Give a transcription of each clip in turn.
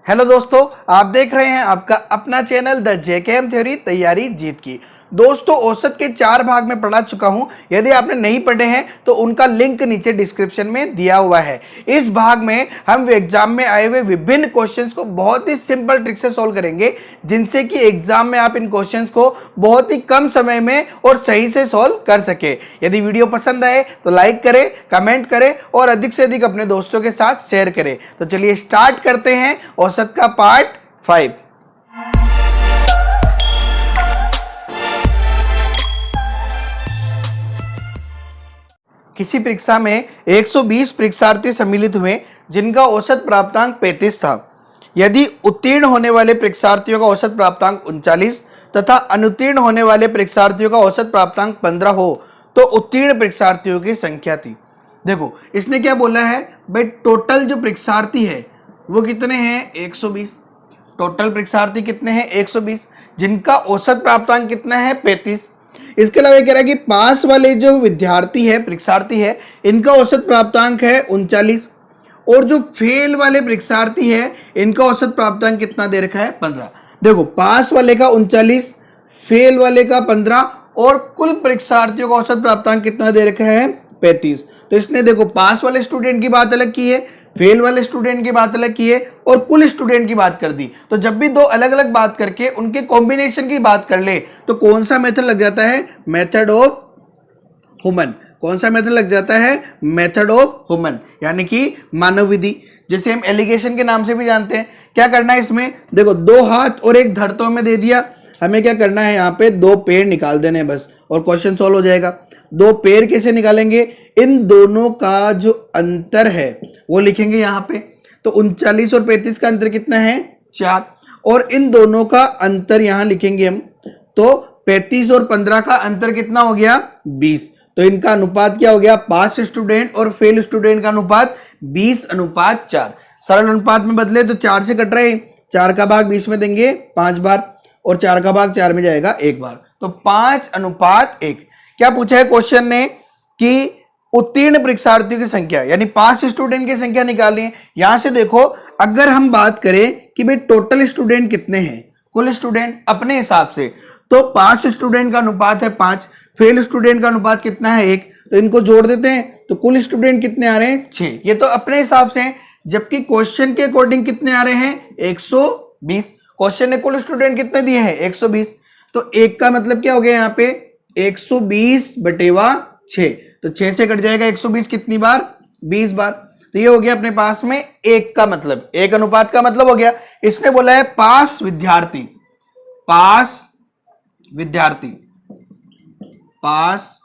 Hello दोस्तों, आप देख रहे हैं आपका अपना चैनल द जेकेएम थ्योरी तैयारी जीत की। दोस्तों, औसत के 4 भाग में पढ़ा चुका हूं। यदि आपने नहीं पढ़े हैं तो उनका लिंक नीचे डिस्क्रिप्शन में दिया हुआ है। इस भाग में हम एग्जाम में आए हुए विभिन्न क्वेश्चंस को बहुत ही सिंपल ट्रिक से सॉल्व करेंगे, जिनसे कि एग्जाम में आप इन क्वेश्चंस को बहुत ही कम समय में और सही से सॉल्व कर सके। यदि वीडियो पसंद आए तो लाइक करें, कमेंट करें और अधिक से अधिक अपने दोस्तों के साथ शेयर करें। तो चलिए स्टार्ट करते हैं औसत का पार्ट 5। किसी परीक्षा में 120 परीक्षार्थी सम्मिलित हुए जिनका औसत प्राप्तांक 35 था। यदि उत्तीर्ण होने वाले परीक्षार्थियों का औसत प्राप्तांक 39 तथा अनुत्तीर्ण होने वाले परीक्षार्थियों का औसत प्राप्तांक 15 हो तो उत्तीर्ण परीक्षार्थियों की संख्या थी। देखो, इसने क्या बोला है भाई, टोटल जो परीक्षार्थी है वो कितने हैं 120। टोटल परीक्षार्थी कितने हैं 120, जिनका औसत प्राप्तांक कितना है 35। इसके अलावा कह रहा है कि पास वाले जो विद्यार्थी है, परीक्षार्थी है, इनका औसत प्राप्तांक है 39 और जो फेल वाले परीक्षार्थी है इनका औसत प्राप्तांक कितना दे रखा है 15। देखो, पास वाले का 39, फेल वाले का 15 और कुल परीक्षार्थियों का औसत प्राप्तांक कितना दे रखा है 35। तो इसने देखो पास वाले स्टूडेंट की बात अलग की है, फेल वाले स्टूडेंट की बात अलग की है और कुल स्टूडेंट की बात कर दी। तो जब भी दो अलग अलग बात करके उनके कॉम्बिनेशन की बात कर ले तो कौन सा मेथड लग जाता है, मेथड ऑफ ह्यूमन। कौन सा मेथड लग जाता है, मेथड ऑफ ह्यूमन, यानी कि मानव विधि, जिसे हम एलिगेशन के नाम से भी जानते हैं। क्या करना है इसमें, देखो 2 हाथ और 1 धड़ तो हमें दे दिया। हमें क्या करना है, यहाँ पे 2 पेड़ निकाल देने हैं बस और क्वेश्चन सॉल्व हो जाएगा। 2 पेड़ कैसे निकालेंगे, इन दोनों का जो अंतर है वो लिखेंगे यहाँ पे। तो 39 और 35 का अंतर कितना है 4 और इन दोनों का अंतर यहाँ लिखेंगे हम। तो 35 और 15 का अंतर कितना हो गया 20। तो इनका अनुपात क्या हो गया, पास स्टूडेंट और फेल स्टूडेंट का अनुपात 20:4। सरल अनुपात में बदले तो 4 से कट रहे, 4 का भाग 20 में देंगे 5 बार और 4 का भाग 4 में जाएगा 1 बार। तो 5:1। क्या पूछा है क्वेश्चन ने कि उत्तीर्ण परीक्षार्थियों की संख्या यानी पास स्टूडेंट की संख्या निकालनी है। यहां से देखो, अगर हम बात करें कि भाई टोटल स्टूडेंट कितने हैं, कुल स्टूडेंट अपने हिसाब से, तो पास स्टूडेंट का अनुपात है 5, फेल स्टूडेंट का अनुपात कितना है 1। तो इनको जोड़ देते हैं तो कुल स्टूडेंट कितने आ रहे हैं 6। ये तो अपने हिसाब से हैं, जबकि क्वेश्चन के अकॉर्डिंग कितने आ रहे हैं 120। क्वेश्चन ने कुल स्टूडेंट कितने दिए हैं 120। तो 1 का मतलब क्या हो गया यहाँ पे 120/6। तो 6 से कट जाएगा 120 कितनी बार 20 बार। तो ये हो गया अपने पास में 1 का मतलब, 1 अनुपात का मतलब हो गया। इसने बोला है पास विद्यार्थी, पास विद्यार्थी, पास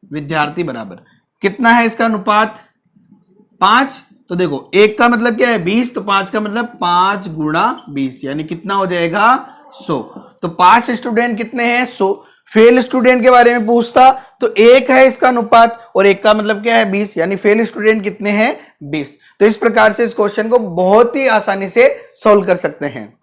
विद्यार्थी बराबर कितना है इसका अनुपात 5। तो देखो 1 का मतलब क्या है 20, तो 5 का मतलब 5 × 20 यानी कितना हो जाएगा 100। तो पास स्टूडेंट कितने हैं 100। फेल स्टूडेंट के बारे में पूछता तो 1 है इसका अनुपात और 1 का मतलब क्या है 20, यानी फेल स्टूडेंट कितने हैं 20। तो इस प्रकार से इस क्वेश्चन को बहुत ही आसानी से सॉल्व कर सकते हैं।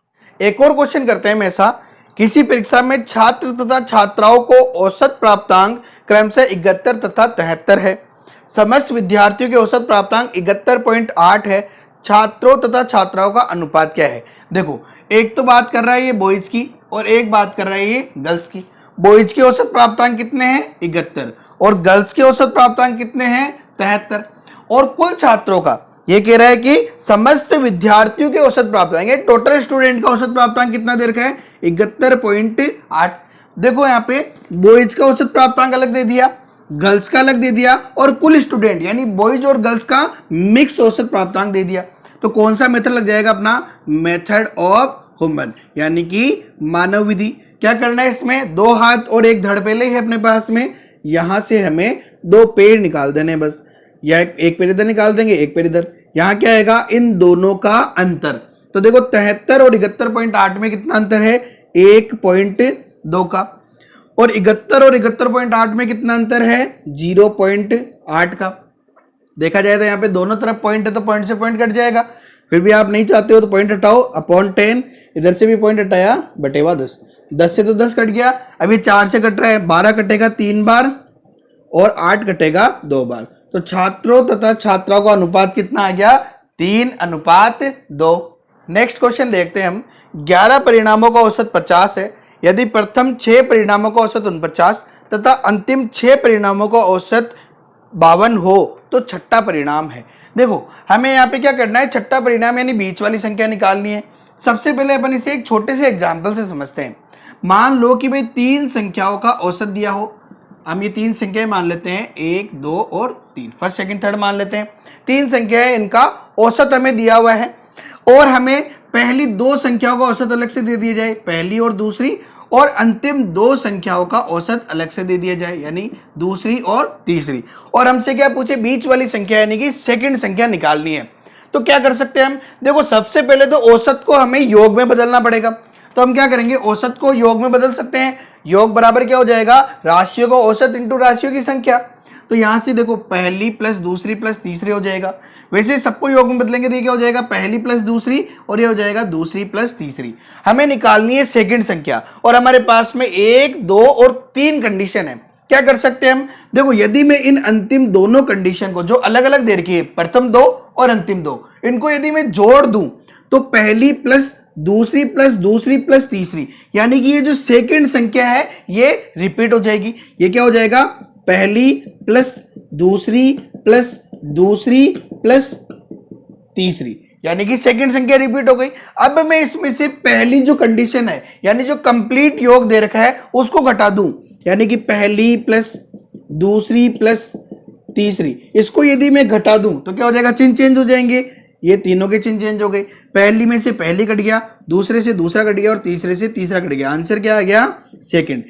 एक और क्वेश्चन करते हैं ऐसा, किसी परीक्षा में छात्र तथा छात्राओं को औसत प्राप्तांक क्रमशः 71 तथा 73 है। समस्त विद्यार्थियों के औसत प्राप्तांक 71.8 है। छात्रों तथा छात्राओं का अनुपात क्या है। देखो, एक तो बात कर रहा है ये बॉयज की और एक बात कर रहा है ये गर्ल्स की। बॉयज के औसत प्राप्तांक कितने हैं 71 और गर्ल्स के औसत प्राप्तांक कितने हैं 73। और कुल छात्रों का ये कह रहा है कि समस्त विद्यार्थियों के औसत प्राप्तांक, टोटल स्टूडेंट का औसत प्राप्तांक कितना दे रखा है 71.8। देखो यहाँ पे बॉयज का औसत प्राप्तांक अलग दे दिया, गर्ल्स का अलग दे दिया और कुल स्टूडेंट यानी बॉयज और गर्ल्स का मिक्स औसत प्राप्तांक दे दिया। तो कौन सा मेथड लग जाएगा अपना, मेथड ऑफ ह्यूमन, यानी कि मानव विधि। क्या करना है इसमें, 2 हाथ और 1 धड़ पहले है अपने पास में। यहां से हमें 2 पेड़ निकाल देने बस, या 1 पेड़ इधर निकाल देंगे 1 पेड़ इधर। यहां क्या आएगा, इन दोनों का अंतर। तो देखो 73 और 71.8 में कितना अंतर है 1.2 का, और 71 और 71.8 में कितना अंतर है 0.8 का। देखा जाए तो यहाँ पे दोनों तरफ पॉइंट है तो पॉइंट से पॉइंट कट जाएगा। फिर भी आप नहीं चाहते हो तो पॉइंट हटाओ, अपॉन 10, इधर से भी पॉइंट हटाया बटेवा 10, 10 से तो 10 कट गया। अभी 4 से कट रहा है, 12 कटेगा 3 बार और 8 कटेगा 2 बार। तो छात्रों तथा छात्राओं का अनुपात कितना आ गया 3:2। नेक्स्ट क्वेश्चन देखते हैं हम। 11 परिणामों का औसत 50 है। यदि प्रथम 6 परिणामों का औसत 49 तथा अंतिम 6 परिणामों का औसत 52 हो तो छठा परिणाम है। देखो हमें यहाँ पे क्या करना है, छठा परिणाम यानी बीच वाली संख्या निकालनी है। सबसे पहले अपन इसे एक छोटे से एग्जाम्पल से समझते हैं। मान लो कि भाई 3 संख्याओं का औसत दिया हो। हम ये 3 संख्याएं मान लेते हैं, 1, 2 और 3, फर्स्ट सेकंड थर्ड मान लेते हैं। 3 संख्याएं, इनका औसत हमें दिया हुआ है और हमें पहली 2 संख्याओं का औसत अलग से दे दिया जाए, पहली और दूसरी, और अंतिम 2 संख्याओं का औसत अलग से दे दिया जाए, यानी दूसरी और तीसरी। और हमसे क्या पूछे, बीच वाली संख्या यानी कि सेकंड संख्या निकालनी है। तो क्या कर सकते हैं हम, देखो सबसे पहले तो औसत को हमें योग में बदलना पड़ेगा। तो हम क्या करेंगे, औसत को योग में बदल सकते हैं। योग बराबर क्या हो जाएगा, राशियों का औसत इंटू राशियों की संख्या। तो यहां से देखो पहली प्लस दूसरी प्लस तीसरी हो जाएगा। वैसे सबको योग में बदलेंगे तो ये क्या हो जाएगा, पहली प्लस दूसरी, और ये हो जाएगा दूसरी प्लस तीसरी। हमें निकालनी है सेकंड संख्या और हमारे पास में 1, 2 और 3 कंडीशन है। क्या कर सकते हैं हम, देखो यदि मैं इन अंतिम दोनों कंडीशन को जो अलग अलग दे रखी है, प्रथम 2 और अंतिम 2, इनको यदि मैं जोड़ दूं तो पहली प्लस दूसरी प्लस तीसरी, यानी कि ये जो सेकंड संख्या है ये रिपीट हो जाएगी। ये क्या हो जाएगा, पहली प्लस दूसरी प्लस तीसरी, यानी कि सेकंड संख्या रिपीट हो गई। अब मैं इसमें से पहली जो कंडीशन है यानी जो कंप्लीट योग दे रखा है उसको घटा दूं, यानी कि पहली प्लस दूसरी प्लस तीसरी, इसको यदि मैं घटा दूं तो क्या हो जाएगा, चिन्ह चेंज हो जाएंगे। ये तीनों के चिन्ह चेंज हो गए। पहली में से पहली कट गया, दूसरे से दूसरा कट गया और तीसरे से तीसरा कट गया। आंसर क्या आ गया, सेकंड।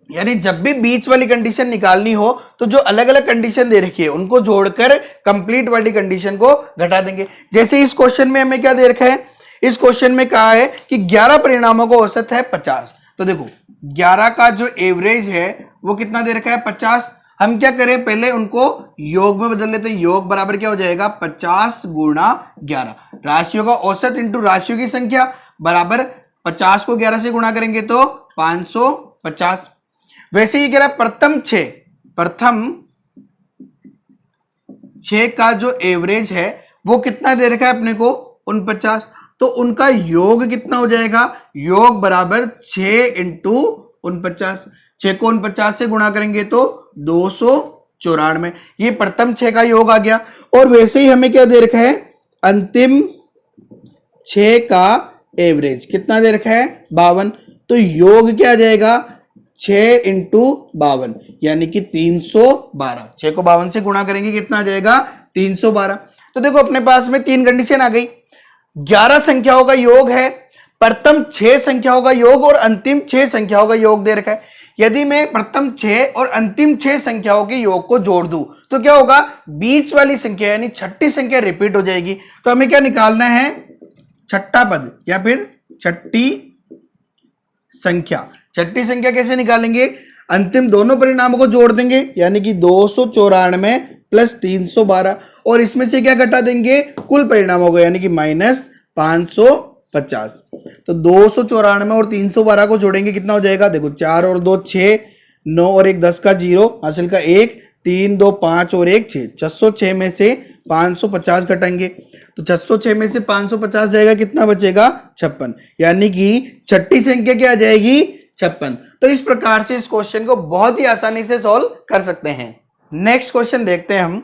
यानी जब भी बीच वाली कंडीशन निकालनी हो तो जो अलग अलग कंडीशन दे रखी है उनको जोड़कर कंप्लीट वाली कंडीशन को घटा देंगे। जैसे इस क्वेश्चन में हमें क्या दे रखा है, इस क्वेश्चन में कहा है कि 11 परिणामों का औसत है 50। तो देखो 11 का जो एवरेज है वो कितना दे रखा है, 50। हम क्या करें, पहले उनको योग में बदल लेते हैं। योग बराबर क्या हो जाएगा, 50 गुणा 11, राशियों का औसत इंटू राशियों की संख्या बराबर 50 को 11 से गुणा करेंगे तो 550। वैसे ही कह रहा है प्रथम 6 का जो एवरेज है वो कितना दे रखा है अपने को, 49। तो उनका योग कितना हो जाएगा, योग बराबर 6 इंटू 49। 6 को 49 से गुणा करेंगे तो 294। ये प्रथम 6 का योग आ गया। और वैसे ही हमें क्या दे रखा है, अंतिम 6 का एवरेज कितना दे रखा है, 52। तो योग क्या आ जाएगा, 6 इंटू 52 यानी कि 312। 6 को 52 से गुणा करेंगे कितना आ जाएगा, 312। तो देखो अपने पास में 3 कंडीशन आ गई। 11 संख्याओं का योग है, प्रथम 6 संख्याओं का योग और अंतिम 6 संख्याओं का योग दे रखा है। यदि मैं प्रथम 6 और अंतिम 6 संख्याओं के योग को जोड़ दूं तो क्या होगा, बीच वाली संख्या यानी छठी संख्या रिपीट हो जाएगी। तो हमें क्या निकालना है, छठा पद या फिर छठी संख्या। छठी संख्या कैसे निकालेंगे, अंतिम दोनों परिणामों को जोड़ देंगे यानी कि 294 प्लस 312, और इसमें से क्या घटा देंगे, कुल परिणामों को यानी कि माइनस 550। तो 294 और 312 को जोड़ेंगे कितना हो जाएगा, देखो 4 और 2 6, 9 और 1 10 का 0, हासिल का 1, 3 2 5 और 1 6, 606 में से 550 घटाएंगे तो 606 में से 550 जाएगा, कितना बचेगा, 56। यानी कि छठी संख्या क्या आ जाएगी, 56। तो इस प्रकार से इस क्वेश्चन को बहुत ही आसानी से सॉल्व कर सकते हैं। नेक्स्ट क्वेश्चन देखते हैं हम।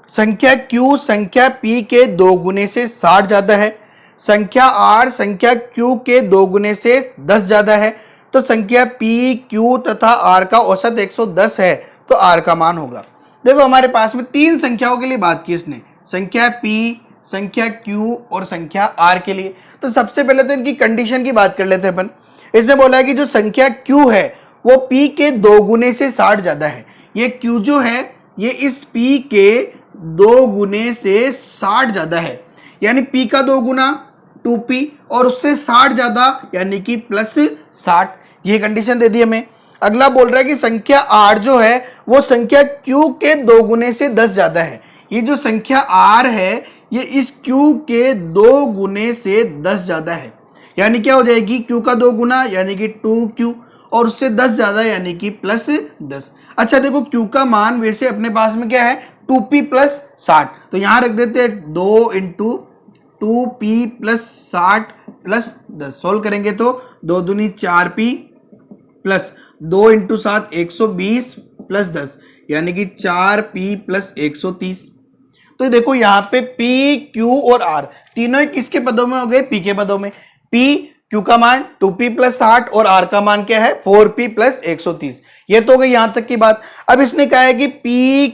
संख्या Q संख्या P के 2 गुने से 60 ज्यादा है, संख्या R संख्या Q के 2 गुने से 10 ज्यादा है, तो संख्या P, Q तथा R का औसत 110 है, तो R का मान होगा। देखो हमारे पास में 3 संख्याओं के लिए बात की इसने, संख्या P, संख्या Q और संख्या R के लिए। तो सबसे पहले तो इनकी कंडीशन की बात कर लेते हैं अपन। इसने बोला है कि जो संख्या Q है वो P के 2 गुने से 60 ज्यादा है। ये Q जो है ये इस P के 2 गुने से 60 ज्यादा है, यानी P का 2 गुना 2P और उससे 60 ज्यादा यानी कि प्लस 60। ये कंडीशन दे दी हमें। अगला बोल रहा है कि संख्या R जो है वो संख्या Q के 2 गुने से 10 ज्यादा है। ये जो संख्या R है ये इस Q के 2 गुने से 10 ज्यादा है, यानी क्या हो जाएगी, Q का 2 गुना यानी कि 2Q और उससे 10 ज्यादा यानी कि प्लस 10। अच्छा देखो Q का मान वैसे अपने पास में क्या है, 2p प्लस 60, तो यहां रख देते हैं 2 into 2p plus 60 plus 10। Solve करेंगे तो 2 दूनी 4p प्लस 2 इंटू 7 120 प्लस 10 यानी कि 4p प्लस 130। तो देखो यहाँ पे p, q और r तीनों किसके पदों में हो गए? p के पदों में। p q का मान 2p प्लस 60 और r का मान क्या है? 4p plus 130। ये तो हो गई यहां तक की बात। अब इसने कहा है कि p,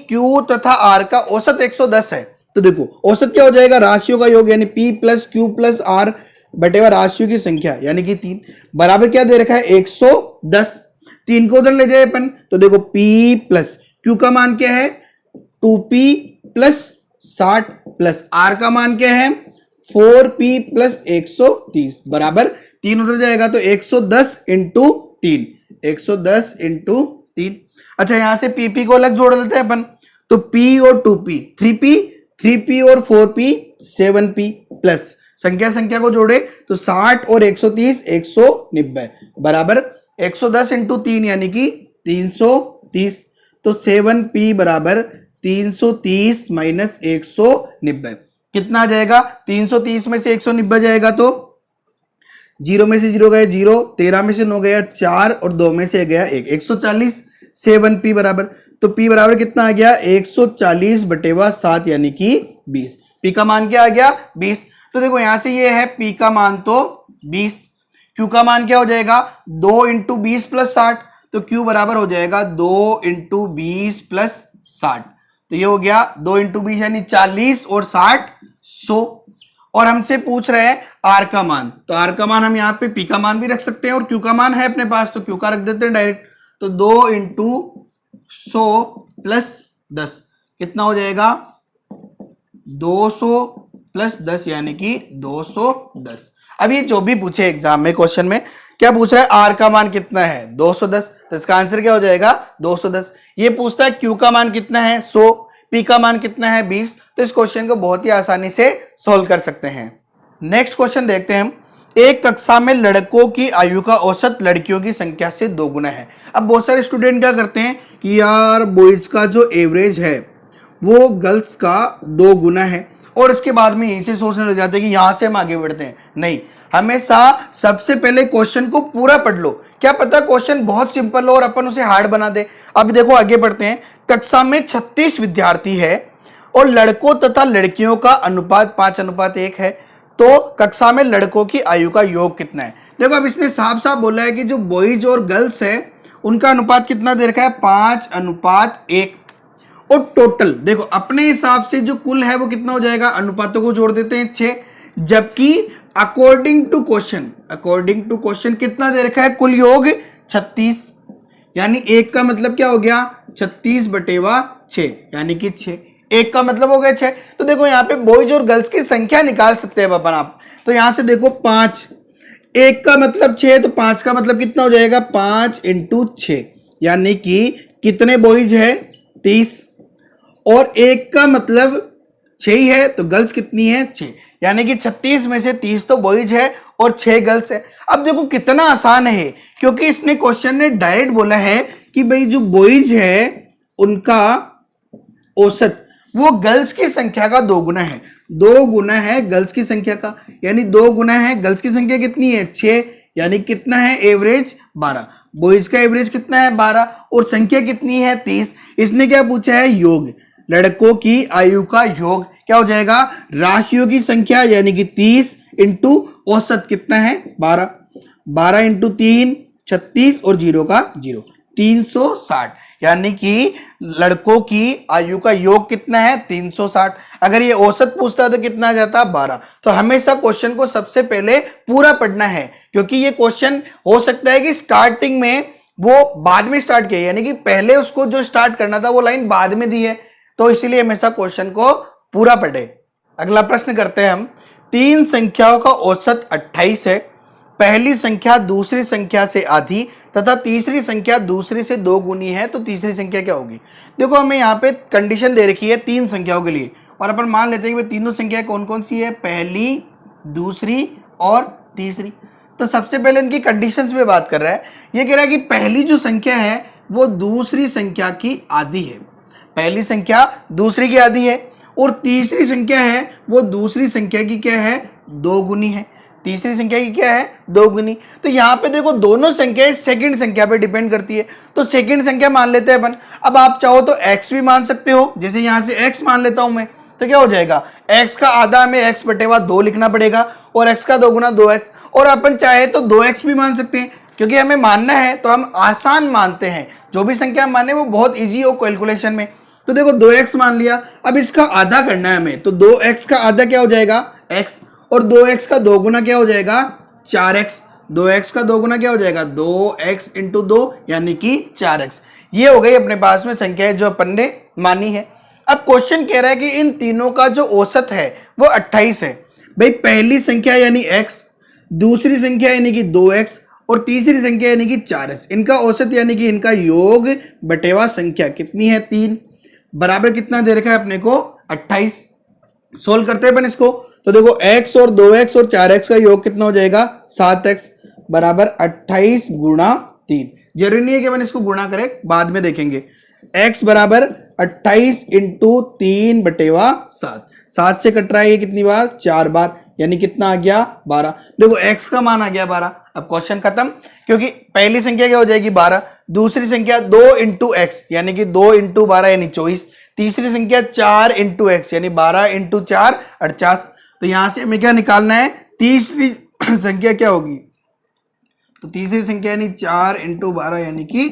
q तथा r का औसत 110 है। तो देखो औसत क्या हो जाएगा? राशियों का योग यानी p plus q plus r बटेवा राशियों की संख्या यानी कि 3 बराबर क्या दे रखा है? 110। 3 को उधर ले जाए अपन, तो देखो p प्लस q का मान क्या है? 2p प्लस 60 प्लस r का मान क्या है? 4p प्लस 130 बराबर 3 उधर जाएगा तो 110 इंटू 3, 110 इंटू 3। अच्छा यहां से pp को अलग जोड़ लेते हैं अपन, तो p और 2p 3p, 3p और 4p 7p प्लस संख्या संख्या को जोड़े तो 60 और 130 190 बराबर 110 इंटू 3 यानी कि 330। तो 7p बराबर 330 माइनस 190 कितना आ जाएगा? 330 में से 190 जाएगा तो 0 में से 0 गए 0, 13 में से 9 गया 4 और 2 में से गया 1, 140। 7p बराबर, तो p बराबर कितना आ गया? 140 बटेवा 7 यानी कि 20। p का मान क्या आ गया? 20। तो देखो यहां से ये है p का मान तो 20, q का मान क्या हो जाएगा? 2 इंटू 20 प्लस 60, तो q बराबर हो जाएगा 2 इंटू 20 प्लस 60। तो ये हो गया 2 इंटू 20 यानी 40 और 60 100। और हमसे पूछ रहे हैं r का मान, तो r का मान हम यहाँ पे p का मान भी रख सकते हैं और q का मान है अपने पास तो q का रख देते हैं डायरेक्ट। तो 2 इंटू 100 प्लस 10 कितना हो जाएगा? 200 प्लस 10 यानी कि 210। अब ये जो भी पूछे एग्जाम में क्वेश्चन में क्या पूछ रहा है? r का मान कितना है? 210, तो इसका आंसर क्या हो जाएगा? 210। ये पूछता है q का मान कितना है? 100, p का मान कितना है? 20। तो इस क्वेश्चन को बहुत ही आसानी से सॉल्व कर सकते हैं। नेक्स्ट क्वेश्चन देखते हैं हम। एक कक्षा में लड़कों की आयु का औसत लड़कियों की संख्या से 2 गुना है। अब बहुत सारे स्टूडेंट क्या करते हैं कि यार बॉयज का जो एवरेज है वो गर्ल्स का 2 गुना है और इसके बाद में यहीं से सोचने लग जाते हैं कि यहां से हम आगे बढ़ते हैं। नहीं, हमेशा सबसे पहले क्वेश्चन को पूरा पढ़ लो, क्या पता क्वेश्चन बहुत सिंपल हो और अपन उसे हार्ड बना दे। अब देखो आगे बढ़ते हैं। कक्षा में 36 विद्यार्थी है और लड़कों तथा लड़कियों का अनुपात 5:1 है, तो कक्षा में लड़कों की आयु का योग कितना है? देखो अब इसने साफ साफ बोला है कि जो बॉयज और गर्ल्स है उनका अनुपात कितना दे रखा है? 5:1। और टोटल देखो अपने हिसाब से जो कुल है वो कितना हो जाएगा? अनुपातों को जोड़ देते हैं 6, जबकि अकॉर्डिंग टू क्वेश्चन कितना दे रखा है? कुल योग 36, यानी 1 का मतलब क्या हो गया? 36/6 यानी कि 6। 1 का मतलब हो गया 6। तो देखो यहाँ पे बॉयज और गर्ल्स की संख्या निकाल सकते हैं अपन आप। तो यहां से देखो 5, 1 का मतलब 6, तो 5 का मतलब कितना हो जाएगा? 5 इंटू 6 यानी कि कितने बॉयज है? 30। और 1 का मतलब 6 ही है, तो गर्ल्स कितनी है? 6, यानी कि 36 में से 30 तो बॉयज है और 6 गर्ल्स है। अब देखो कितना आसान है, क्योंकि इसने क्वेश्चन ने डायरेक्ट बोला है कि भाई जो बॉयज है उनका औसत वो गर्ल्स की संख्या का 2 गुना है। 2 गुना है गर्ल्स की संख्या का, यानी 2 गुना है गर्ल्स की संख्या कितनी है? 6, यानी कितना है? एवरेज 12। बॉयज का एवरेज कितना है? 12 और संख्या कितनी है? 30। इसने क्या पूछा है? योग, लड़कों की आयु का योग क्या हो जाएगा? राशियों की संख्या यानी कि 30 इंटू औसत कितना है? 12, 12 इंटू 3 36 और 0 का 0, 360, यानी कि लड़कों की आयु का योग कितना है? 360। अगर ये औसत पूछता तो कितना आ जाता? 12। तो हमेशा क्वेश्चन को सबसे पहले पूरा पढ़ना है, क्योंकि ये क्वेश्चन हो सकता है कि स्टार्टिंग में वो बाद में स्टार्ट किया, यानी कि पहले उसको जो स्टार्ट करना था वो लाइन बाद में दी है, तो इसीलिए हमेशा क्वेश्चन को पूरा पढ़े। अगला प्रश्न करते हैं हम। 3 संख्याओं का औसत 28 है। पहली संख्या दूसरी संख्या से आधी तथा तीसरी संख्या दूसरी से 2 गुनी है, तो तीसरी संख्या क्या होगी? देखो हमें यहाँ पे कंडीशन दे रखी है 3 संख्याओं के लिए और अपन मान लेते हैं कि तीनों संख्या कौन कौन सी है? पहली, दूसरी और तीसरी। तो सबसे पहले इनकी कंडीशंस पे बात कर रहा है। ये कह रहा है कि पहली जो संख्या है वो दूसरी संख्या की आधी है। पहली संख्या दूसरी की आधी है, और तीसरी संख्या है वो दूसरी संख्या की क्या है, दो गुनी है। तीसरी संख्या की क्या है, दो गुनी। तो यहाँ पे देखो दोनों संख्याएं सेकंड संख्या पे डिपेंड करती है, तो सेकंड संख्या मान लेते हैं अपन। अब आप चाहो तो x भी मान सकते हो, जैसे यहाँ से x मान लेता हूं मैं, तो क्या हो जाएगा, x का आधा हमें x बटेवा 2 लिखना पड़ेगा, और x का 2 गुना 2x, और अपन चाहे तो 2x भी मान सकते हैं, क्योंकि हमें मानना है तो हम आसान मानते हैं, जो भी संख्या माने वो बहुत ईजी हो कैलकुलेशन में। तो देखो 2x मान लिया, अब इसका आधा करना है हमें, तो 2x का आधा क्या हो जाएगा, x, और 2x का 2 गुना क्या हो जाएगा, 4x। 2x का 2 गुना क्या हो जाएगा, 2x इंटू 2 यानी कि 4x। ये हो गई अपने पास में संख्या जो अपन ने मानी है। अब क्वेश्चन कह रहा है कि इन तीनों का जो औसत है वो 28 है। भाई पहली संख्या यानी x, दूसरी संख्या यानी कि 2x, और तीसरी संख्या यानी कि 4x, इनका औसत यानी कि इनका योग बटेवा संख्या कितनी है, 3, बराबर कितना दे रखा है अपने को, 28। सोल्व करते हैं अपन इसको, तो देखो x और 2x और 4x का योग कितना हो जाएगा, 7x, बराबर 28 गुणा 3। जरूरी नहीं है कि अपन इसको गुणा करें, बाद में देखेंगे। x बराबर 28 इंटू 3 बटेवा 7, 7 से कट रहा है ये कितनी बार, 4 बार, यानी कितना आ गया, 12। देखो x का मान आ गया 12। अब क्वेश्चन खत्म, क्योंकि पहली संख्या क्या हो जाएगी 12, दूसरी संख्या 2 इंटू एक्स यानी कि 2 इंटू 12 यानी 24, तीसरी संख्या 4 इंटू एक्स यानी 12 इंटू 4 48। तो यहां से हमें क्या निकालना है, तीसरी संख्या क्या होगी, तो तीसरी संख्या यानी 4 इंटू 12 यानी कि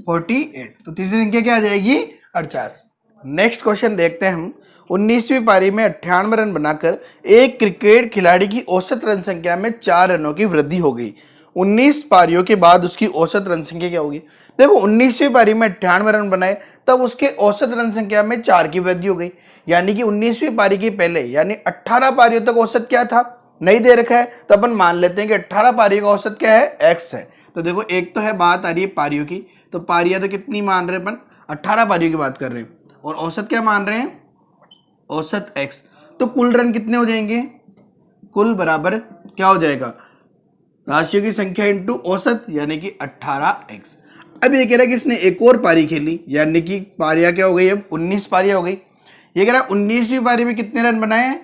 48। तो तीसरी संख्या क्या आ जाएगी, 48। नेक्स्ट क्वेश्चन देखते हैं हम। 19वीं पारी में 98 रन बनाकर एक क्रिकेट खिलाड़ी की औसत रन संख्या में 4 रनों की वृद्धि हो गई। 19 पारियों के बाद उसकी औसत रन संख्या क्या होगी। देखो 19वीं पारी में 98 रन बनाए, तब उसके औसत रन संख्या में 4 की वृद्धि हो गई, यानी कि 19वीं पारी के पहले यानी 18 पारियों तक औसत क्या था, नहीं दे रखा है, तो अपन मान लेते हैं कि 18 पारियों का औसत क्या है, x है। तो देखो एक तो है बात आ रही है पारियों की, तो पारियां तो कितनी मान रहे हैं अपन, 18 पारियों की बात कर रहे हैं, और औसत क्या मान रहे हैं, औसत x। तो कुल रन कितने हो जाएंगे, कुल बराबर क्या हो जाएगा, राशियों की संख्या इंटू औसत यानी कि 18x। अब ये कह रहा है कि इसने एक और पारी खेली, यानी कि पारियां क्या हो गई, अब 19 पारियां हो गई। ये कह रहा है 19वीं पारी में कितने रन बनाए हैं,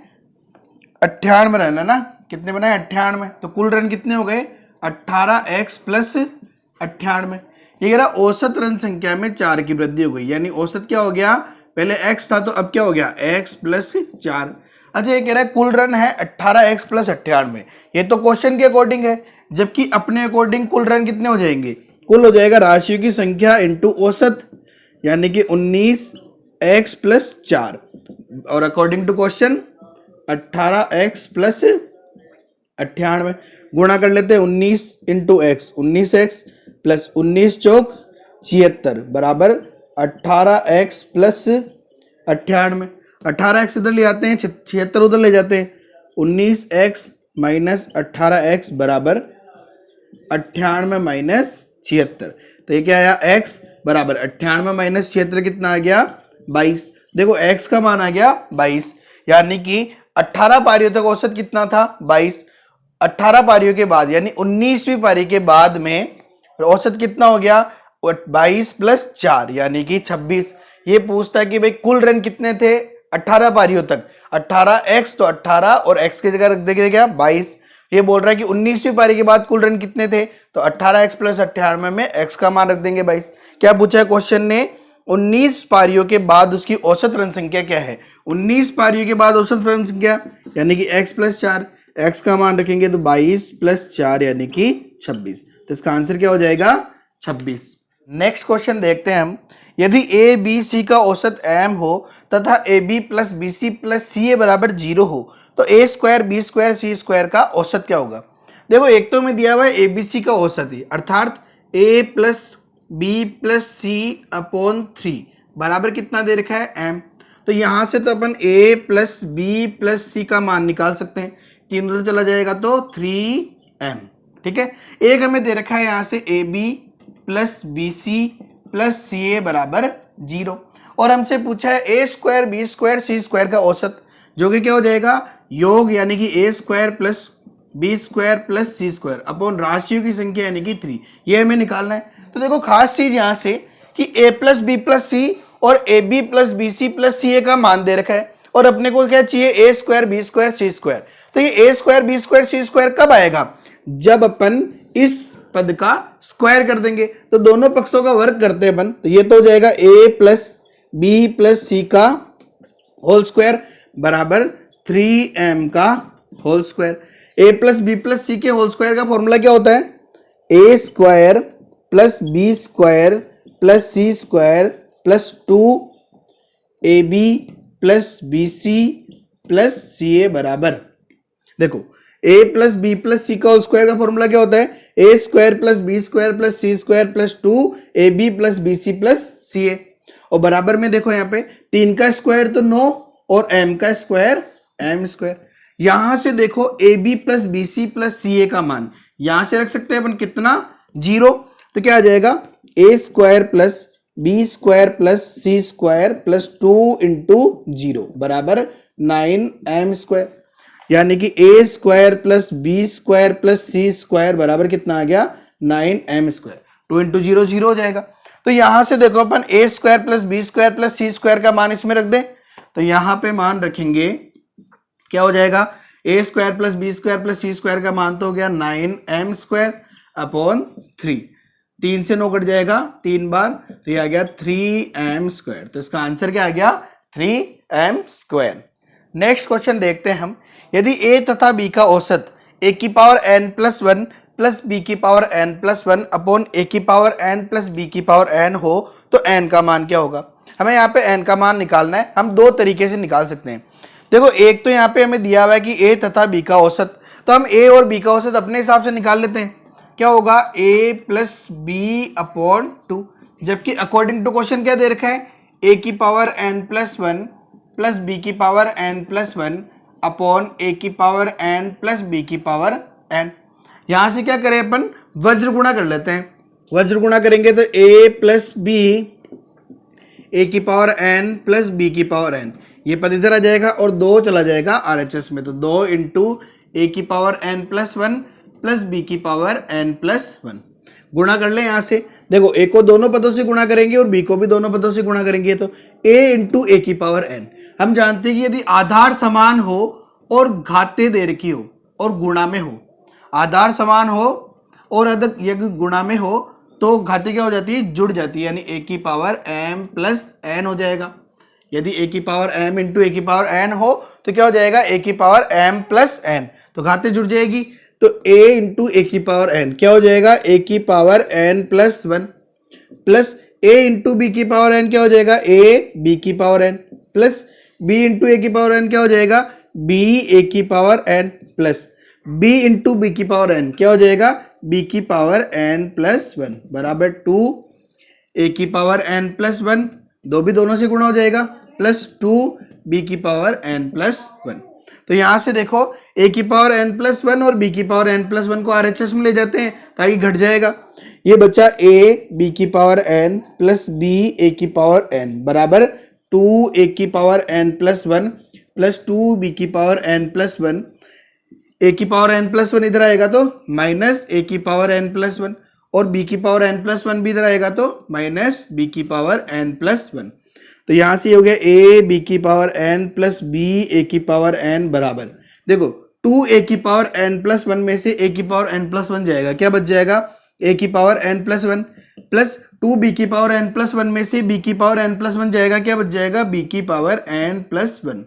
98 रन है ना, कितने बनाए 98, तो कुल रन कितने हो गए 18x प्लस 98। ये कह रहा औसत रन संख्या में 4 की वृद्धि हो गई, यानी औसत क्या हो गया, पहले x था तो अब क्या हो गया x प्लस 4। अच्छा ये कह रहा है कुल रन है 18x प्लस 98, ये तो क्वेश्चन के अकॉर्डिंग है, जबकि अपने अकॉर्डिंग कुल रन कितने हो जाएंगे, कुल हो जाएगा राशियों की संख्या इंटू औसत यानी कि 19x प्लस 4, और according to question 18x plus 98। गुणा कर लेते हैं 19 इंटू एक्स, 19x प्लस 19 चौक 76 बराबर 18x प्लस 98। 18x इधर ले जाते हैं, 76 उधर ले जाते हैं, 19x माइनस 18x बराबर 98 माइनस 76। तो ये क्या आया, x बराबर 98 माइनस 76 कितना आ गया, 22। देखो x का मान आ गया 22, यानी कि 18 पारियों तक औसत कितना था, 22। 18 पारियों के बाद यानी 19वीं पारी के बाद में औसत कितना हो गया, 22 प्लस 4 यानी कि 26। ये पूछता है कि भाई कुल रन कितने थे 18 पारियों तक, 18x तो 18 और x की जगह रख देंगे क्या 22। ये बोल रहा है कि 19वीं पारी के बाद कुल रन कितने थे, तो 18x प्लस 98 में x का मान रख देंगे 22। क्या पूछा है क्वेश्चन ने, 19 पारियों के बाद उसकी औसत रन संख्या क्या है। 19 पारियों के बाद औसत रन संख्या यानी कि x प्लस 4, x का मान रखेंगे तो 22 प्लस 4 यानी कि 26। तो इसका आंसर क्या हो जाएगा, 26। नेक्स्ट क्वेश्चन देखते हैं हम। यदि ए बी सी का औसत m हो तथा A B plus B C plus C A बराबर 0 हो, तो A square B square C square का औसत क्या होगा। देखो एक तो में दिया हुआ है ए बी सी का औसत ही, अर्थात ए प्लस बी प्लस सी अपॉन 3 बराबर कितना दे रखा है m। तो यहां से तो अपन a plus B plus C का मान निकाल सकते हैं, 3 उधर चला जाएगा तो 3m। ठीक है, एक हमें दे रखा है यहां से A B plus B C plus C A बराबर 0, और हमसे पूछा है A square B square C square का औसत, जो कि क्या हो जाएगा योग यानी कि A square plus B square plus C square upon राशियों की संख्या यानी कि 3, ये हमें निकालना है। तो देखो खास चीज यहां से कि a plus B plus C और A B plus B C plus C A का मान दे रखा है और अपने को क्या चाहिए, ए square B square C square. तो ये ए square B square C square कब आएगा, जब अपन इस पद का स्क्वायर कर देंगे। तो दोनों पक्षों का वर्ग करते हैं अपन, तो ये तो हो जाएगा A plus B plus C का होल स्क्वायर बराबर 3m का whole square. A plus B plus C के होल स्क्वायर का फॉर्मूला क्या होता है, A square plus B square plus C square plus 2ab plus B C plus C A बराबर, देखो a plus B plus C का whole square का formula क्या होता है, A square plus B square plus C square plus 2ab plus B C plus C A. और बराबर में देखो यहाँ पे 3 का स्क्वायर तो 9 और m का स्क्वायर m स्क्वायर। यहां से देखो A B plus B C plus C A का मान यहां से रख सकते हैं अपन कितना, 0। तो क्या आ जाएगा, A square plus B square plus C square plus 2 into 0 बराबर 9m स्क्वायर। यानी कि A square plus B square plus C square बराबर कितना आ गया, 9m स्क्वायर। 2 इंटू 0 0 हो जाएगा। तो यहां से देखो अपन A square plus B square plus C square का मान इसमें रख दे, तो यहां पे मान रखेंगे क्या हो जाएगा, A square plus B square plus C square का मान तो हो गया 9m स्क्वायर अपॉन 3। 3 से 9 कट जाएगा 3 बार, तो ये आ गया 3m स्क्वायर। तो इसका आंसर क्या आ गया, 3m स्क्वायर। नेक्स्ट क्वेश्चन देखते हैं हम। यदि a तथा b का औसत a की power n plus 1 plus b की power n plus 1 upon a की पावर n प्लस b की पावर n हो तो n का मान क्या होगा। हमें यहाँ पे n का मान निकालना है। हम दो तरीके से निकाल सकते हैं। देखो एक तो यहाँ पे हमें दिया हुआ है कि a तथा b का औसत, तो हम a और b का औसत अपने हिसाब से निकाल लेते हैं। क्या होगा, a प्लस बी अपॉन 2, जबकि अकॉर्डिंग टू क्वेश्चन क्या दे रखा है, a की power n plus 1 plus b की power n plus 1 upon a की पावर n प्लस b की पावर n। यहां से क्या करें अपन, वज्र गुणा कर लेते हैं। वज्र गुणा करेंगे तो a प्लस बी a की पावर n प्लस b की पावर n, ये पद इधर आ जाएगा और 2 चला जाएगा RHS में, तो 2 इंटू a की power n plus 1 plus b की पावर n प्लस 1। गुणा कर ले यहाँ से, देखो a को दोनों पदों से गुणा करेंगे और b को भी दोनों पदों से गुणा करेंगे, तो a इंटू a की पावर n। हम जानते हैं कि यदि आधार समान हो और घाते दे रखी हो और गुणा में हो, आधार समान हो और यदि गुणा में हो तो घाते क्या हो जाती है, जुड़ जाती है, यानी a की पावर m प्लस n हो जाएगा। यदि a की पावर m इंटू a की पावर n हो तो क्या हो जाएगा, a की पावर m प्लस n, तो घाते जुड़ जाएगी, तो a इंटू a की पावर n क्या हो जाएगा, a की power n plus 1 plus a into b की पावर n क्या हो जाएगा, a b की power n plus b into a की पावर n क्या हो जाएगा, b a की power n plus b into b की पावर n क्या हो जाएगा, b की पावर n प्लस 1 बराबर 2 a की पावर n प्लस 1, दो भी दोनों से गुणा हो जाएगा, प्लस 2 b की पावर n प्लस 1। तो यहां से देखो a की पावर n प्लस 1 और b की पावर n प्लस 1 को RHS में ले जाते हैं ताकि घट जाएगा। ये बच्चा a b की power n plus b a की पावर n बराबर 2 a की power n plus 1 plus 2 b की पावर n प्लस 1। a की पावर n प्लस 1 इधर आएगा तो माइनस a की पावर n प्लस 1 और b की पावर n प्लस 1 भी इधर आएगा तो माइनस b की पावर n प्लस 1। तो यहां से ये हो गया a b की power n plus b a की पावर n बराबर, देखो 2a की पावर n प्लस 1 में से a की पावर n प्लस 1 जाएगा, क्या बच जाएगा, a की power n plus 1 plus 2b की पावर n प्लस 1 में से b की पावर n प्लस 1 जाएगा, क्या बच जाएगा, b की पावर n प्लस 1।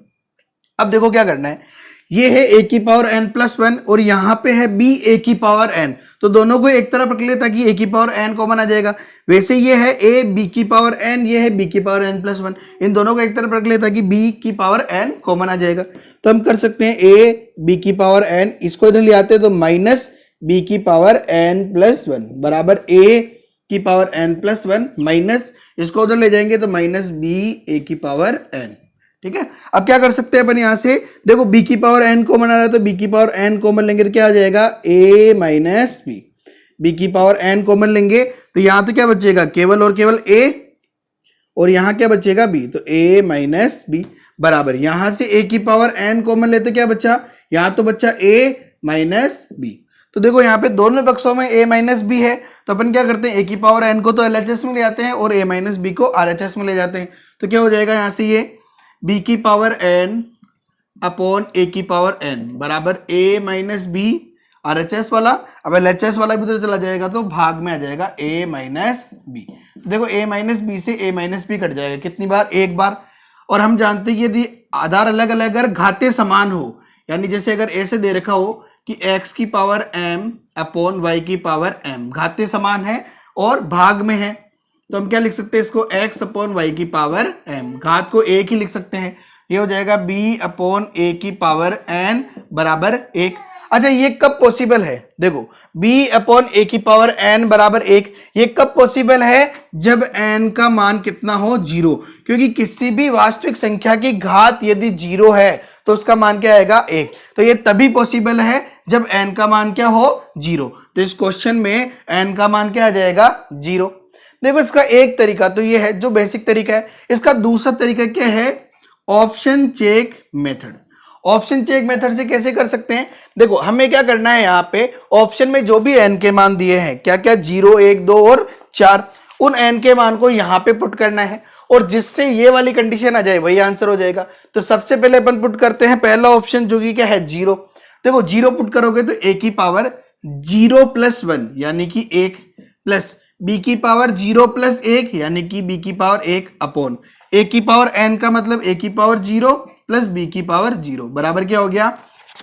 अब देखो क्या करना है, ये है a की पावर n प्लस 1 और यहाँ पे है b a की पावर n, तो दोनों को एक तरफ रख ले ताकि a की पावर n कॉमन आ जाएगा। वैसे ये है a b की पावर n, ये है b की पावर n प्लस 1, इन दोनों को एक तरफ रख ले ताकि b की पावर n कॉमन आ जाएगा। तो हम कर सकते हैं a b की पावर n, इसको इधर ले आते हैं तो माइनस b की पावर n प्लस 1 बराबर a की पावर n प्लस 1 माइनस इसको उधर ले जाएंगे तो माइनस b a की पावर n। ठीक है, अब क्या कर सकते हैं अपन यहां से, देखो b की पावर n कॉमन आ रहा है तो b की पावर n कॉमन लेंगे तो क्या आ जाएगा, a माइनस b की पावर n कॉमन लेंगे तो यहां तो क्या बचेगा, केवल और केवल a और यहां क्या बचेगा b, तो a माइनस b बराबर, यहां से a की पावर n कॉमन लेते क्या बचा, यहां तो बच्चा a माइनस b। तो देखो यहाँ पे दोनों पक्षों में a माइनस b है तो अपन क्या करते हैं, ए की पावर एन को तो एलएचएस में ले जाते हैं और ए माइनस बी को आरएचएस में ले जाते हैं। तो क्या हो जाएगा यहाँ से, ये बी की पावर एन अपॉन ए की पावर एन बराबर ए माइनस बी आरएचएस वाला। अब एलएचएस वाला भी तो चला जाएगा तो भाग में आ जाएगा ए माइनस बी। तो देखो ए माइनस बी से ए माइनस बी कट जाएगा, कितनी बार, एक बार। और हम जानते हैं कि यदि आधार अलग अलग अगर घाते समान हो, यानी जैसे अगर ए से दे रखा हो कि x की पावर m अपॉन y की पावर m, घाते समान है और भाग में है, तो हम क्या लिख सकते हैं इसको, x अपॉन y की पावर m, घात को एक ही लिख सकते हैं। ये हो जाएगा b अपॉन a की पावर n बराबर 1। अच्छा, ये कब पॉसिबल है, देखो b अपॉन a की पावर n बराबर 1, ये कब पॉसिबल है, जब n का मान कितना हो, 0। क्योंकि किसी भी वास्तविक संख्या की घात यदि 0 है तो उसका मान क्या आएगा, 1। तो ये तभी पॉसिबल है जब n का मान क्या हो, 0। तो इस क्वेश्चन में n का मान क्या आ जाएगा, 0। देखो इसका एक तरीका तो ये है जो बेसिक तरीका है। इसका दूसरा तरीका क्या है, option check method. Option check method से कैसे कर सकते हैं, देखो हमें क्या करना है, यहाँ पे ऑप्शन में जो भी n के मान दिए हैं, क्या क्या, 0, 1, 2 और 4, उन n के मान को यहाँ पे पुट करना है और जिससे ये वाली कंडीशन आ जाए वही आंसर हो जाएगा। तो सबसे पहले अपन पुट करते हैं पहला ऑप्शन जो कि क्या है, 0। देखो 0 पुट करोगे तो a की पावर 0 प्लस 1 यानी कि 1 प्लस b की पावर 0 प्लस 1 यानी कि b की पावर 1 अपॉन a की पावर n का मतलब a की पावर 0 प्लस b की पावर 0 बराबर क्या हो गया,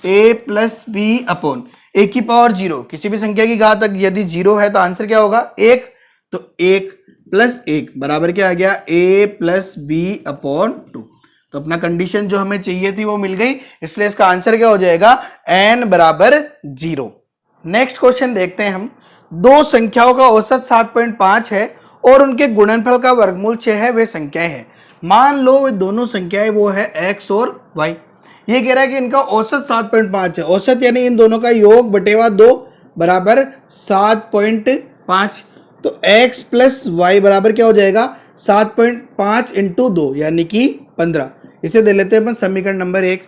a plus b upon a की पावर 0। किसी भी संख्या की घात यदि 0 है तो आंसर क्या होगा, 1। तो 1 प्लस 1 बराबर क्या आ गया, a प्लस b अपॉन 2। तो अपना कंडीशन जो हमें चाहिए थी वो मिल गई, इसलिए इसका आंसर क्या हो जाएगा, n बराबर 0। नेक्स्ट क्वेश्चन देखते हैं हम। दो संख्याओं का औसत 7.5 है और उनके गुणनफल का वर्गमूल 6 है, वे संख्याएं हैं। मान लो वे दोनों संख्याएं वो है x और y। ये कह रहा है कि इनका औसत 7.5 है, औसत यानी इन दोनों का योग बटेवा 2 बराबर 7.5। तो x प्लस वाई बराबर क्या हो जाएगा, 7.5 इंटू 2 यानी कि 15। इसे दे लेते हैं अपन समीकरण नंबर 1।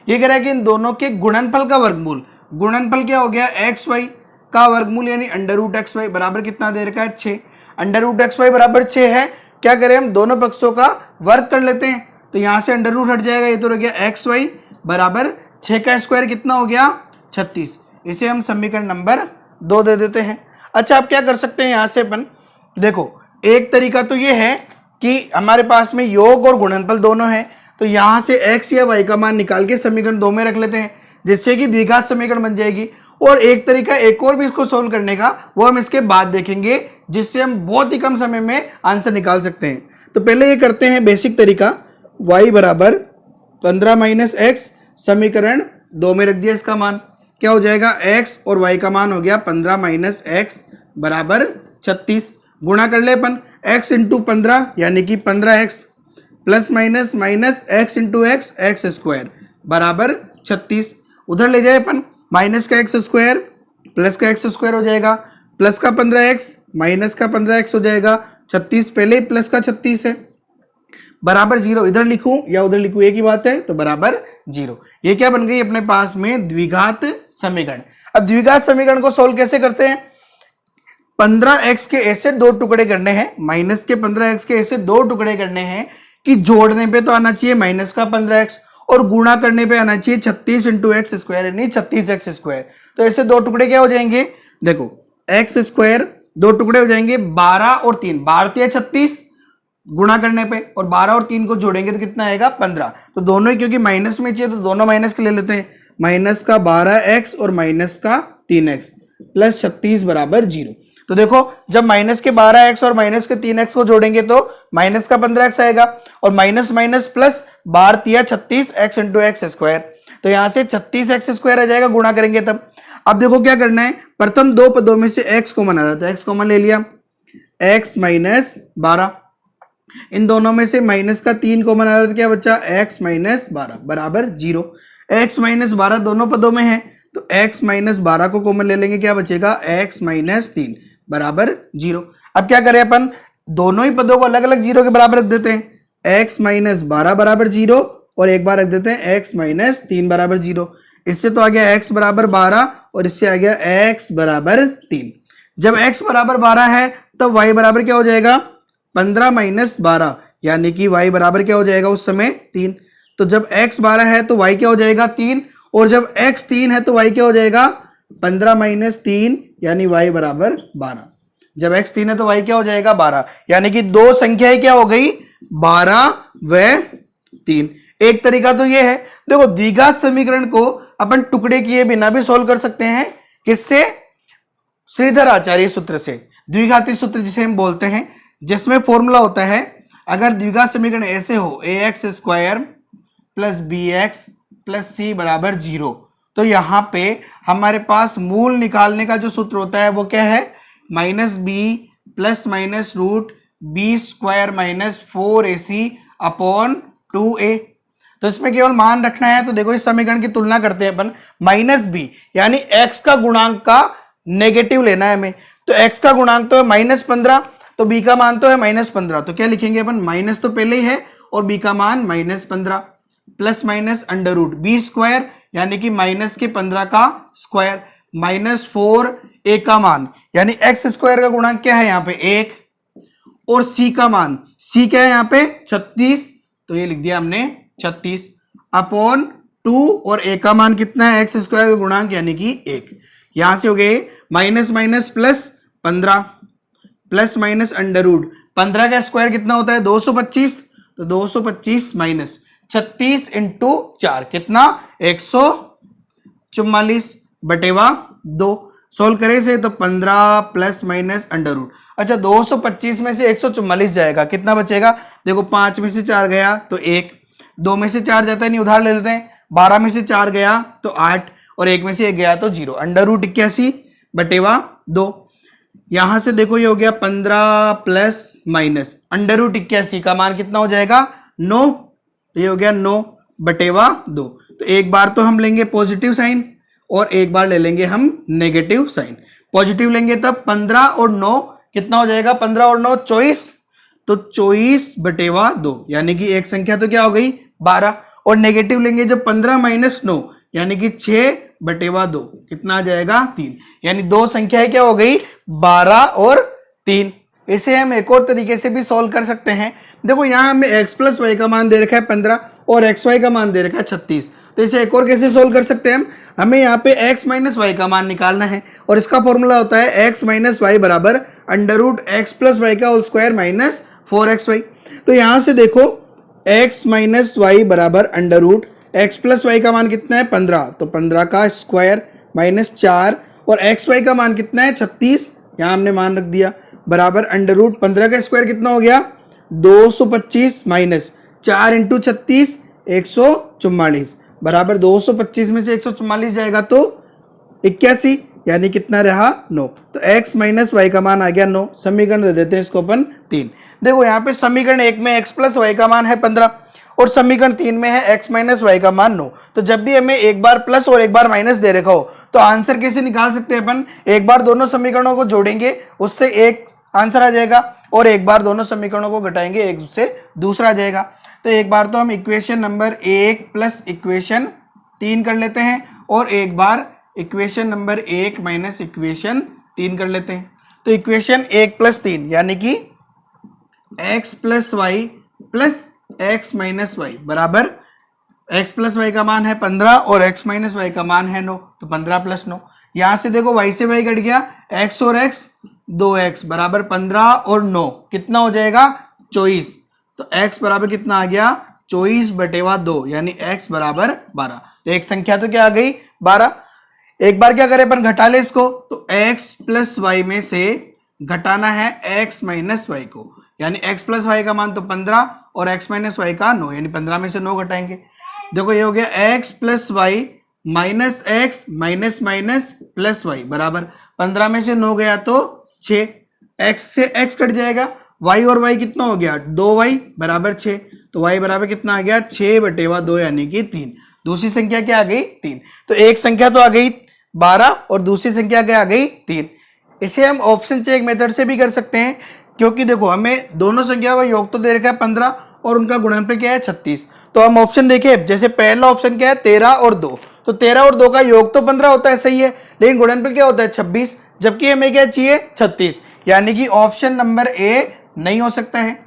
ये कह रहा है कि इन दोनों के गुणनफल का वर्गमूल, गुणनफल क्या हो गया, एक्स वाई का वर्गमूल यानी अंडर रूट एक्स वाई बराबर कितना दे रखा है, 6। अंडर रूट एक्स वाई बराबर 6 है, क्या करें हम दोनों पक्षों का वर्ग कर लेते हैं। तो यहाँ से अंडर रूट हट जाएगा, ये तो हो गया एक्स वाई बराबर 6 का स्क्वायर कितना हो गया, 36। इसे हम समीकरण नंबर 2 दे देते हैं। अच्छा, आप क्या कर सकते हैं यहाँ से अपन, देखो एक तरीका तो ये है कि हमारे पास में योग और गुणनफल दोनों है, तो यहाँ से x या y का मान निकाल के समीकरण 2 में रख लेते हैं, जिससे कि द्विघात समीकरण बन जाएगी। और एक तरीका एक और भी इसको सोल्व करने का, वो हम इसके बाद देखेंगे, जिससे हम बहुत ही कम समय में आंसर निकाल सकते हैं। तो पहले ये करते हैं बेसिक तरीका, y बराबर 15 माइनस एक्स, समीकरण 2 में रख दिया, इसका मान क्या हो जाएगा, x और y का मान हो गया 15 माइनस एक्स बराबर 36। गुणा कर ले अपन, x इंटू 15 यानी कि 15x plus minus minus x into x, x square बराबर 36। उधर ले जाए अपन, माइनस का एक्स स्क्वायर प्लस का एक्स स्क्वायर हो जाएगा, प्लस का 15x माइनस का 15x हो जाएगा, 36 पहले ही प्लस का 36 है बराबर 0। इधर लिखूं या उधर लिखूं एक ही बात है, तो बराबर 0। ये क्या बन गई अपने पास में, द्विघात समीकरण। अब द्विघात समीकरण को सोल्व कैसे करते हैं, 15x के ऐसे 2 टुकड़े करने हैं, माइनस के 15x के ऐसे 2 टुकड़े करने हैं कि जोड़ने पे तो आना चाहिए माइनस का 15x और गुणा करने पे आना चाहिए 36 इंटू एक्स स्क्वायर यानी 36x स्क्वायर। तो ऐसे 2 टुकड़े क्या हो जाएंगे, देखो एक्स स्क्वायर 2 टुकड़े हो जाएंगे 12 और 3, 12 36 गुणा करने पे, और 12 और 3 को जोड़ेंगे तो कितना आएगा, 15। तो दोनों ही क्योंकि माइनस में चाहिए तो दोनों माइनस के ले लेते हैं, माइनस का 12x और माइनस का 3x प्लस 36 बराबर 0। तो देखो जब माइनस के 12x और माइनस के 3x को जोड़ेंगे तो माइनस का 15x आएगा, और minus minus plus 12 36x into x square, तो यहां से 36x स्क्वायर आ जाएगा, गुणा करेंगे तब। अब देखो क्या करना है, प्रथम 2 पदों में से x कॉमन आ रहा था, x कॉमन ले लिया, x माइनस 12, इन दोनों में से माइनस का 3 कॉमन आ रहा था, क्या बच्चा, x माइनस 12 बराबर 0। x माइनस 12 दोनों पदों में है, तो x माइनस 12 को कॉमन ले लेंगे, क्या बचेगा, x माइनस 3 बराबर 0। अब क्या करें अपन, दोनों ही पदों को अलग अलग 0 के बराबर रख देते हैं, x माइनस 12 बराबर 0 और एक बार रख देते हैं x माइनस 3 बराबर 0। इससे तो आ गया x बराबर 12 और इससे आ गया x बराबर 3। जब x बराबर 12 है तब y बराबर क्या हो जाएगा 15 माइनस 12, यानी कि y बराबर क्या हो जाएगा उस समय 3। तो जब x 12 है तो y क्या हो जाएगा 3, और जब x 3 है तो y क्या हो जाएगा 15 माइनस 3, यानी y बराबर 12। जब x 3 है तो y क्या हो जाएगा 12, यानी कि दो संख्याएं क्या हो गई 12 व 3। एक तरीका तो ये है, देखो द्विघात समीकरण को अपन टुकड़े किए बिना भी सोल्व कर सकते हैं। किससे? श्रीधर आचार्य सूत्र से, द्विघाती सूत्र जिसे हम बोलते हैं, जिसमें फॉर्मूला होता है अगर द्विघात समीकरण ऐसे हो ax square plus B X plus C बराबर 0, तो यहां पे हमारे पास मूल निकालने का जो सूत्र होता है वो क्या है minus B plus minus root B square minus 4ac upon 2a। तो इसमें केवल मान रखना है। तो देखो इस समीकरण की तुलना करते हैं अपन, माइनस बी यानी x का गुणांक का नेगेटिव लेना है हमें, तो x का गुणांक तो है -15, तो b का मान तो है -15, तो क्या लिखेंगे अपन, माइनस तो पहले ही है और b का मान -15 plus minus under root B square यानी कि माइनस के 15 का स्क्वायर माइनस 4a का मान, यानी x स्क्वायर का गुणांक क्या है यहाँ पे 1, और c का मान, c क्या है यहाँ पे 36, तो ये लिख दिया हमने 36 अपॉन 2, और a का मान कितना है x स्क्वायर का गुणांक यानी कि 1। यहां से हो गए minus minus plus 15 plus minus under root 15 का स्क्वायर कितना होता है 225, तो 225 माइनस 36 इंटू 4 कितना 144 बटेवा 2। सोल्व करे से तो 15 प्लस माइनस अंडर रूट, अच्छा 225 में से 144 जाएगा, कितना बचेगा, देखो 5 में से 4 गया तो 1, 2 में से 4 जाता है नहीं उधार ले लेते हैं, 12 में से 4 गया तो 8, और 1 में से 1 गया तो 0, अंडर रूट 81 बटेवा 2। यहां से देखो ये हो गया 15 प्लस माइनस अंडर रूट 81 का मान कितना हो जाएगा 9, तो ये हो गया 9 बटेवा 2। तो एक बार तो हम लेंगे पॉजिटिव साइन और एक बार ले लेंगे हम नेगेटिव साइन। पॉजिटिव लेंगे तब 15 और 9 कितना हो जाएगा, 15 और 9 24, तो 24 बटेवा 2, यानी कि एक संख्या तो क्या हो गई 12, और नेगेटिव लेंगे जब 15 माइनस 9 यानी कि 6 बटेवा 2, कितना आ जाएगा 3, यानी दो संख्याएं क्या हो गई 12 और 3। इसे हम एक और तरीके से भी सॉल्व कर सकते हैं। देखो यहाँ हमें x प्लस वाई का मान दे रखा है 15 और xy का मान दे रखा है 36, तो इसे एक और कैसे सॉल्व कर सकते हैं हमें यहाँ पे x माइनस वाई का मान निकालना है, और इसका फॉर्मूला होता है x माइनस वाई बराबर under root x plus Y का होल स्क्वायर माइनस 4xy। तो यहाँ से देखो x माइनस वाई बराबर under root x plus Y का मान कितना है 15, तो 15 का स्क्वायर माइनस 4, और xy का मान कितना है 36, यहाँ हमने मान रख दिया बराबर अंडर रूट 15 का स्क्वायर कितना हो गया 225 माइनस 4 इंटू 36 144 बराबर 225 में से 144 जाएगा तो 81, यानी कितना रहा 9। तो x माइनस वाई का मान आ गया 9। समीकरण दे देते हैं इसको अपन 3। देखो यहाँ पे समीकरण 1 में x प्लस वाई का मान है 15 और समीकरण 3 में है x माइनस वाई का मान 9। तो जब भी हमें एक बार प्लस और एक बार माइनस दे रखा हो तो आंसर कैसे निकाल सकते हैं अपन, एक बार दोनों समीकरणों को जोड़ेंगे उससे एक आंसर आ जाएगा, और एक बार दोनों समीकरणों को घटाएंगे एक से दूसरा आ जाएगा। तो एक बार तो हम इक्वेशन नंबर 1 प्लस इक्वेशन 3 कर लेते हैं, और एक बार इक्वेशन नंबर 1 माइनस इक्वेशन 3 कर लेते हैं। तो इक्वेशन 1 प्लस 3 यानी कि x plus Y plus x minus Y बराबर x प्लस वाई का मान है 15 और x माइनस वाई का मान है 9, तो 15 प्लस 9। यहां से देखो y से y कट गया, x और x 2x बराबर 15 और 9 कितना हो जाएगा 24, तो x बराबर कितना आ गया 24 बटेवा 2, यानी x बराबर 12। तो एक संख्या तो क्या आ गई 12। एक बार क्या करें अपन घटा ले इसको, तो x प्लस वाई में से घटाना है x माइनस वाई को, यानी x प्लस वाई का मान तो 15 और x माइनस वाई का 9, यानी 15 में से 9 घटाएंगे। देखो ये हो गया x plus Y minus X minus minus plus Y बराबर 15 में से 9 गया तो 6, x से x कट जाएगा, y और y कितना हो गया 2y बराबर 6, तो y बराबर कितना आ गया 6 बटेवा 2 यानी कि 3। दूसरी संख्या क्या आ गई 3। तो एक संख्या तो आ गई 12 और दूसरी संख्या क्या आ गई 3। इसे हम ऑप्शन चेक मेथड से भी कर सकते हैं, क्योंकि देखो हमें दोनों संख्याओं का योग तो दे रखा है 15 और उनका गुणनफल क्या है 36। तो हम ऑप्शन देखें, जैसे पहला ऑप्शन क्या है 13 और 2, तो 13 और 2 का योग तो 15 होता है, सही है, लेकिन गुणनफल क्या होता है 26। जबकि हमें क्या चाहिए 36, यानी कि ऑप्शन नंबर ए नहीं हो सकता है।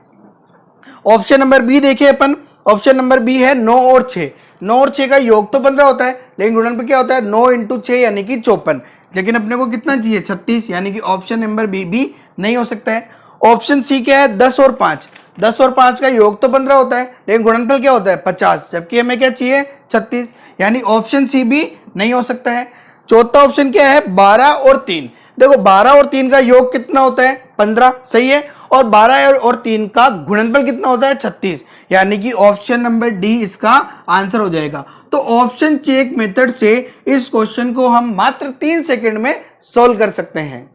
ऑप्शन नंबर बी देखिए अपन, ऑप्शन नंबर बी है 9 और 6। 9 और 6 का योग तो 15 होता है, लेकिन गुणनफल क्या होता है 9 इंटू 6 यानी कि 54, लेकिन अपने को कितना चाहिए 36, यानी कि ऑप्शन नंबर बी भी नहीं हो सकता है। ऑप्शन सी क्या है 10 और 5। 10 और 5 का योग तो 15 होता है, लेकिन गुणनफल क्या होता है 50, जबकि हमें क्या चाहिए 36, यानी ऑप्शन सी भी नहीं हो सकता है। चौथा ऑप्शन क्या है 12 और 3। देखो 12 और 3 का योग कितना होता है 15, सही है, और 12 और 3 का गुणनफल कितना होता है 36, यानी कि ऑप्शन नंबर डी इसका आंसर हो जाएगा। तो ऑप्शन चेक मेथड से इस क्वेश्चन को हम मात्र 3 सेकंड में सोल्व कर सकते हैं।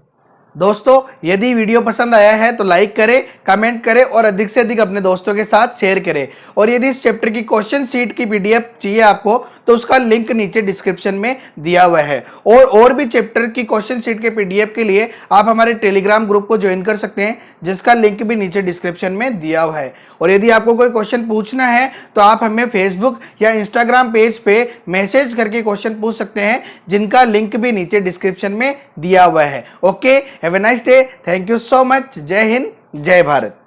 दोस्तों यदि वीडियो पसंद आया है तो लाइक करें, कमेंट करें और अधिक से अधिक अपने दोस्तों के साथ शेयर करें। और यदि इस चैप्टर की क्वेश्चन सीट की पीडीएफ चाहिए आपको तो उसका लिंक नीचे डिस्क्रिप्शन में दिया हुआ है। और भी चैप्टर की क्वेश्चन सीट के पीडीएफ के लिए आप हमारे टेलीग्राम ग्रुप को ज्वाइन कर सकते हैं, जिसका लिंक भी नीचे डिस्क्रिप्शन में दिया हुआ है। और यदि आपको कोई क्वेश्चन पूछना है तो आप हमें फेसबुक या इंस्टाग्राम पेज पे मैसेज करके क्वेश्चन पूछ सकते हैं, जिनका लिंक भी नीचे डिस्क्रिप्शन में दिया हुआ है। Okay, have a nice day, thank you so much, जय हिंद, जय भारत।